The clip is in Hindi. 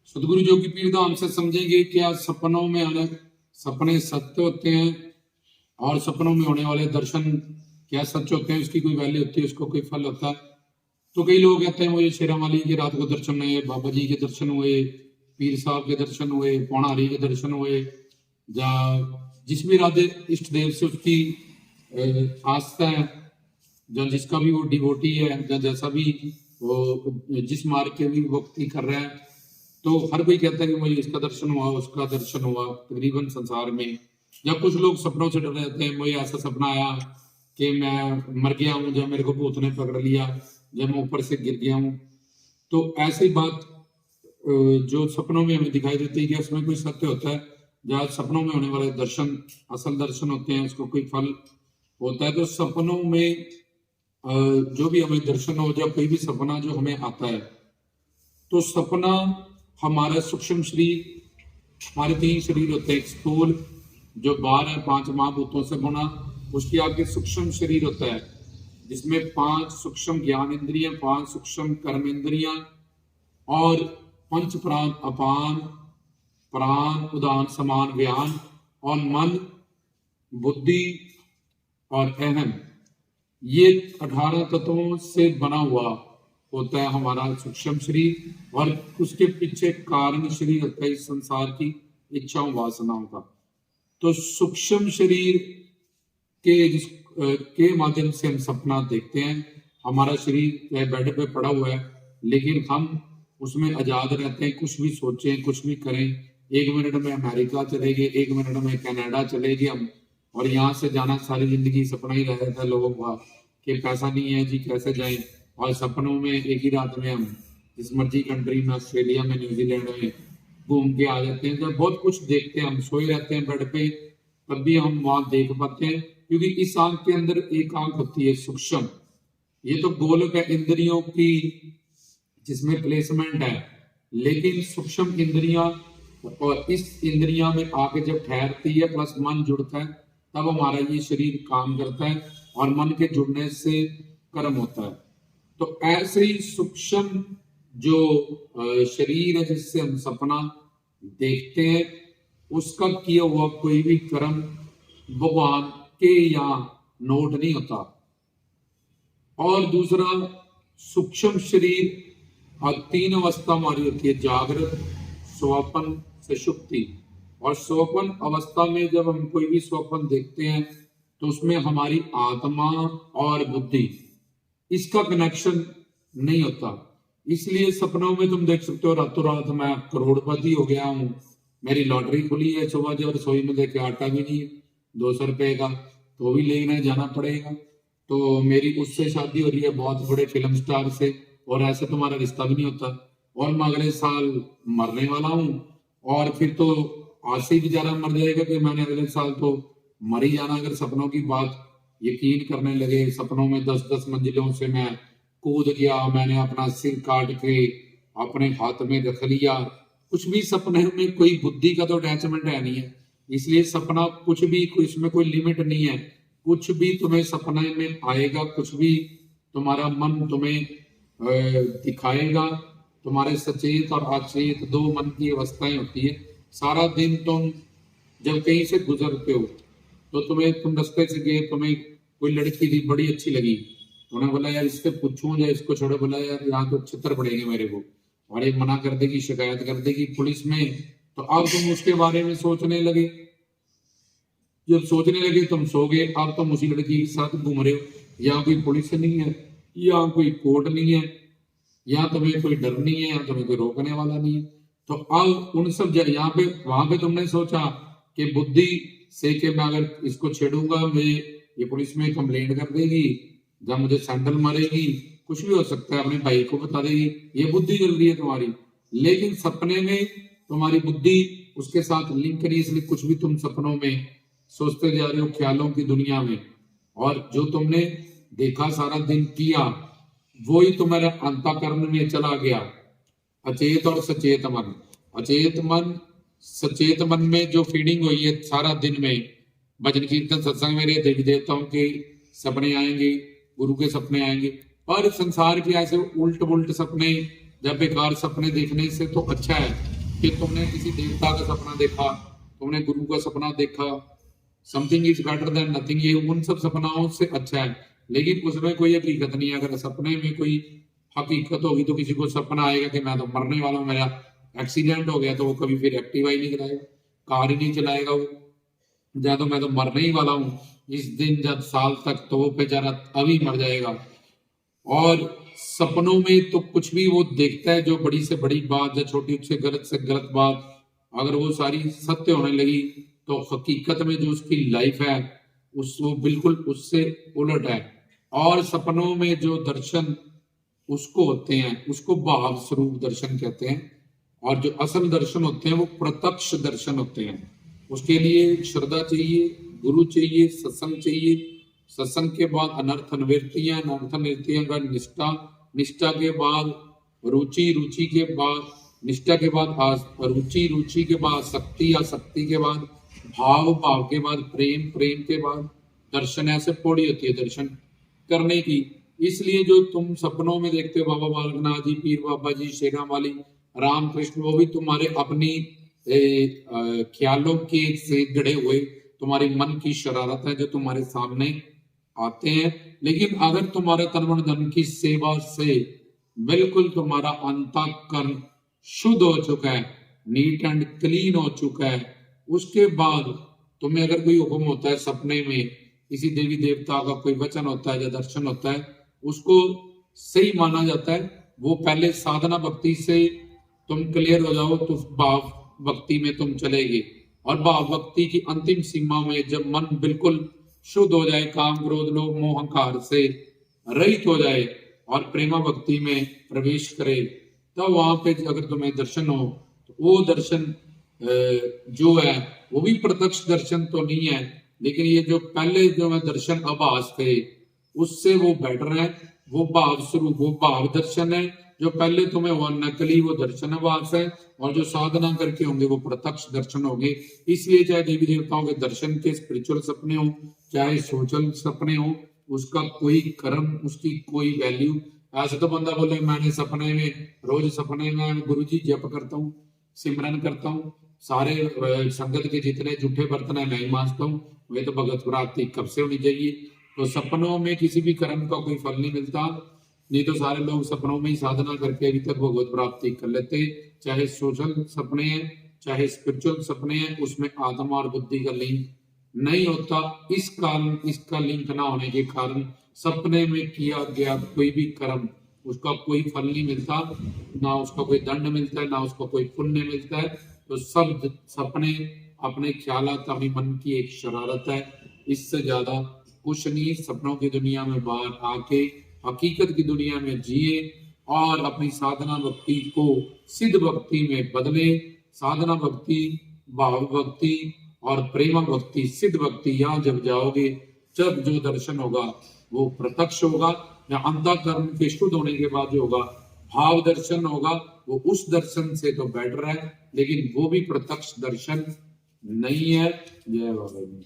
सदगुरु जोगी पीर धाम से समझेंगे क्या सपनों में आने सपने सत्य होते हैं और सपनों में होने वाले दर्शन क्या सच होते हैं, उसकी कोई वैल्यू होती है, उसको कोई फल होता है। तो कई लोग कहते हैं मुझे शेरावाली के रात को दर्शन हुए, बाबा जी के दर्शन हुए, पीर साहब के दर्शन हुए, पौणारी के दर्शन हुए, या जिस भी राधे इष्ट देव से उसकी आस्था है, या जिसका भी वो डिवोटी है, या जैसा भी वो जिस मार्ग के भी भक्ति कर रहा है, तो हर कोई कहता है कि मुझे इसका दर्शन हुआ, उसका दर्शन हुआ तकरीबन संसार में। या कुछ लोग सपनों से डर रहते हैं, मुझे ऐसा सपना आया कि मैं मर गया हूँ, जब मेरे को भूत ने पकड़ लिया, जब मैं ऊपर से गिर गया हूँ। तो ऐसी बात जो सपनों में हमें दिखाई देती है कि उसमें कोई सत्य होता है, जहाँ सपनों में होने वाले दर्शन असल दर्शन होते हैं, उसको कोई फल होता है। तो सपनों में जो भी हमें दर्शन हो, जब कोई भी सपना जो हमें आता है, तो सपना हमारा सूक्ष्म शरीर, हमारे 3 शरीर होते हैं, एक स्थूल जो 12 5 महाभूतों से बना, उसके आगे सूक्ष्म शरीर होता है जिसमें 5 सूक्ष्म ज्ञान इंद्रियां, 5 सूक्ष्म कर्म इंद्रियां और 5 प्राण अपान प्राण उदान समान व्यान और मन बुद्धि और अहम, ये 18 तत्वों से बना हुआ होता है हमारा सूक्ष्म शरीर। और उसके पीछे कारण शरीर होता है इस संसार की इच्छाओं वासनाओं का। तो सूक्ष्म शरीर के माध्यम से हम सपना देखते हैं। हमारा शरीर बेड पे पड़ा हुआ है, लेकिन हम उसमें आजाद रहते हैं, कुछ भी सोचें, कुछ भी करें। 1 मिनट में अमेरिका चले गए, 1 मिनट में कनाडा चले गए हम, और यहाँ से जाना सारी जिंदगी सपना ही रह जाता है लोगों का कि पैसा नहीं है जी, कैसे जाएं। और सपनों में एक ही रात में हम जिस मर्जी कंट्री में, ऑस्ट्रेलिया में, न्यूजीलैंड में घूम के आ जाते हैं। जब बहुत कुछ देखते हैं, हम सोए रहते हैं बेड पे, तब भी हम वहां देख पाते हैं, क्योंकि इस आंख के अंदर एक आंख होती है सूक्ष्म, ये तो गोलक है इंद्रियों की जिसमें प्लेसमेंट है, लेकिन सूक्ष्म इंद्रियां, और इस इंद्रियां में आके जब ठहरती है प्लस मन जुड़ता है, तब हमारा ये शरीर काम करता है, और मन के जुड़ने से कर्म होता है। तो ऐसे ही सूक्ष्म जो शरीर है जिससे हम सपना देखते हैं, उसका किया हुआ कोई भी कर्म भगवान के यहाँ नोट नहीं होता। और दूसरा, सूक्ष्म शरीर और 3 अवस्था हमारी होती है, जागृत, स्वप्न से सुषुप्ति। और स्वप्न अवस्था में जब हम कोई भी स्वप्न देखते हैं, तो उसमें हमारी आत्मा और बुद्धि, इसका कनेक्शन नहीं होता। इसलिए सपनों में तुम देख सकते हो रातों रात मैं करोड़पति हो गया हूँ, मेरी लॉटरी खुली है, सुबह जब रसोई में देखे आटा भी नहीं है, 200 रुपए का, तो भी लेने जाना पड़ेगा। तो मेरी उससे शादी हो रही है बहुत बड़े फिल्म स्टार से, और ऐसे तुम्हारा रिश्ता भी नहीं होता, और मैं अगले साल मरने वाला हूँ, और फिर तो आज से ही बेचारा मर जाएगा कि मैंने अगले साल तो मर ही जाना। अगर सपनों की बात यकीन करने लगे, सपनों में 10-10 मंजिलों से मैं कूद गया, मैंने अपना सिर काट के अपने हाथ में रख लिया, कुछ भी सपने में कोई बुद्धि का तो अटैचमेंट है नहीं है। इसलिए सपना कुछ भी, इसमें कोई लिमिट नहीं है, कुछ भी तुम्हें सपने में आएगा, कुछ भी तुम्हारा मन तुम्हें दिखाएगा। तुम्हारे सचेत और अचेत 2 मन की अवस्थाएं होती है। सारा दिन तुम जब कहीं से गुजरते हो, तो तुम रास्ते से गए, तुम्हें कोई लड़की थी बड़ी अच्छी लगी, उन्होंने बोला यार इससे पूछूं या इसको छोड़ो, बोला यार यहाँ तो चित्र पड़ेंगे मेरे को, और एक मना कर देगी, शिकायत कर देगी पुलिस में, तो अब तुम उसके बारे में सोचने लगे। जब सोचने लगे तुम सो गए, अब तुम उसी लड़की के साथ घूम रहे हो। यहाँ कोई पुलिस नहीं है, यहाँ कोई कोर्ट नहीं है, यहाँ तुम्हें कोई डर नहीं है, यहाँ तुम्हें कोई रोकने वाला नहीं है। तो अब उन सब यहाँ पे वहां पे तुमने सोचा कि बुद्धि से कि मैं अगर इसको छेड़ूंगा, मैं ये पुलिस में कंप्लेंट कर देगी, जब मुझे सैंडल मारेगी, कुछ भी हो सकता है, अपने भाई को बता देगी, ये बुद्धि चल रही है तुम्हारी। लेकिन सपने में तुम्हारी बुद्धि उसके साथ लिंक करी, इसलिए कुछ भी तुम सपनों में सोचते जा रहे हो ख्यालों की दुनिया में, और जो तुमने देखा सारा दिन किया, वो ही तुम्हारे अंतःकरण में चला गया। अचेत और सचेत मन, अचेत मन सचेत मन में जो फीडिंग हुई है सारा दिन में, भजन कीर्तन सत्संग में देवी देवताओं के सपने आएंगे, गुरु के सपने आएंगे, और संसार के ऐसे उल्ट पुल्ट सपने, जब बेकार सपने देखने से तो अच्छा है कि तुमने किसी देवता का सपना देखा, तुमने गुरु का सपना देखा, something is better than nothing, ये उन सब सपनाओं से अच्छा है, लेकिन उसमें कोई हकीकत नहीं है। अगर सपने में कोई हकीकत होगी तो किसी को सपना आएगा कि मैं तो मरने वाला हूँ, मेरा एक्सीडेंट हो गया, तो वो कभी फिर एक्टिवा ही नहीं चलाएगा, कार ही नहीं चलाएगा वो, या तो मैं तो मरने ही वाला हूँ इस दिन जब साल तक, तो वो बेचारा अभी मर जाएगा। और सपनों में तो कुछ भी वो देखता है, जो बड़ी से बड़ी बात या छोटी से गलत बात, अगर वो सारी सत्य होने लगी तो हकीकत में जो उसकी लाइफ है उस वो बिल्कुल उससे उलट है। और सपनों में जो दर्शन उसको होते हैं उसको भाव स्वरूप दर्शन कहते हैं, और जो असल दर्शन होते हैं वो प्रत्यक्ष दर्शन होते हैं। उसके लिए श्रद्धा चाहिए, गुरु चाहिए, सत्संग चाहिए, सत्संग के बाद अनर्थ निवृत्तियां, अनर्थ निवृत्तियां का निष्ठा, निष्ठा के बाद रुचि, रुचि के बाद निष्ठा के बाद रुचि, रुचि के बाद शक्ति, आसक्ति के बाद भाव, भाव के बाद प्रेम, प्रेम के बाद दर्शन। ऐसे पौड़ी होती है दर्शन करने की। इसलिए जो तुम सपनों में देखते हो बाबा बालकनाथ जी, पीर बाबा जी, शेरां वाली, राम कृष्ण, वो भी तुम्हारे अपनी ख्यालों के से गढ़े हुए तुम्हारे मन की शरारत है जो तुम्हारे सामने आते हैं। लेकिन अगर तुम्हारे तन मन धन की सेवा से बिल्कुल तुम्हारा अंतःकरण शुद्ध हो चुका है, नीट एंड क्लीन हो चुका है, उसके बाद तुम्हें अगर कोई हुक्म होता है सपने में, किसी देवी देवता का कोई वचन होता है या दर्शन होता है, उसको सही माना जाता है। वो पहले साधना भक्ति से तुम क्लियर हो जाओ तो भाव भक्ति में तुम चलेगे, और भाव भक्ति की अंतिम सीमा में जब मन बिल्कुल शुद्ध हो जाए, काम क्रोध लोभ मोह अहंकार से रहित हो जाए और प्रेमा भक्ति में प्रवेश करे, तब वहां पे अगर तुम्हें दर्शन हो तो वो दर्शन जो है वो भी प्रत्यक्ष दर्शन तो नहीं है, लेकिन ये जो पहले जो है दर्शन आभास थे उससे वो बेटर है। वो भाव स्वरूप, वो भाव दर्शन है। जो पहले तुम्हें हुआ नकली, वो दर्शन आभास है, और जो साधना करके होंगे वो प्रत्यक्ष दर्शन होंगे। इसलिए चाहे देवी देवताओं के दर्शन के स्पिरिचुअल सपने हो, चाहे सोशल सपने हो, उसका कोई कर्म, उसकी कोई वैल्यू। ऐसे तो बंदा बोले मैंने सपने में, रोज सपने में गुरु जी जप करता हूँ, सिमरन करता हूँ, सारे संगत के जितने जूठे बर्तन है मैं ही मांजता हूँ, वे तो भगत प्राप्ति कब से होनी चाहिए। तो सपनों में किसी भी कर्म का कोई फल नहीं मिलता, नहीं तो सारे लोग सपनों में ही साधना करके अभी तक भगवत प्राप्ति कर लेते। चाहे सोशल सपने हैं, चाहे स्पिरिचुअल सपने हैं, उसमें आत्मा और बुद्धि का लिंक नहीं होता। इस कारण, इसका लिंक ना होने के कारण सपने में किया गया कोई भी कर्म, उसका कोई फल नहीं मिलता, ना उसका कोई दंड मिलता है, ना उसका कोई पुण्य मिलता है। तो सब सपने अपने ख्यालात, अपनी मन की एक शरारत है, इससे ज्यादा कुछ नहीं। सपनों की दुनिया में बाहर आके हकीकत की दुनिया में जिए और अपनी साधना भक्ति को सिद्ध भक्ति में बदले। साधना भक्ति, भाव भक्ति और प्रेम भक्ति, सिद्ध भक्ति, यहाँ जब जाओगे, जब जो दर्शन होगा वो प्रत्यक्ष होगा, या अंतःकरण के शुद्ध होने के बाद जो होगा भाव दर्शन होगा, वो उस दर्शन से तो बेटर है, लेकिन वो भी प्रत्यक्ष दर्शन नहीं है। जय बाबा जी।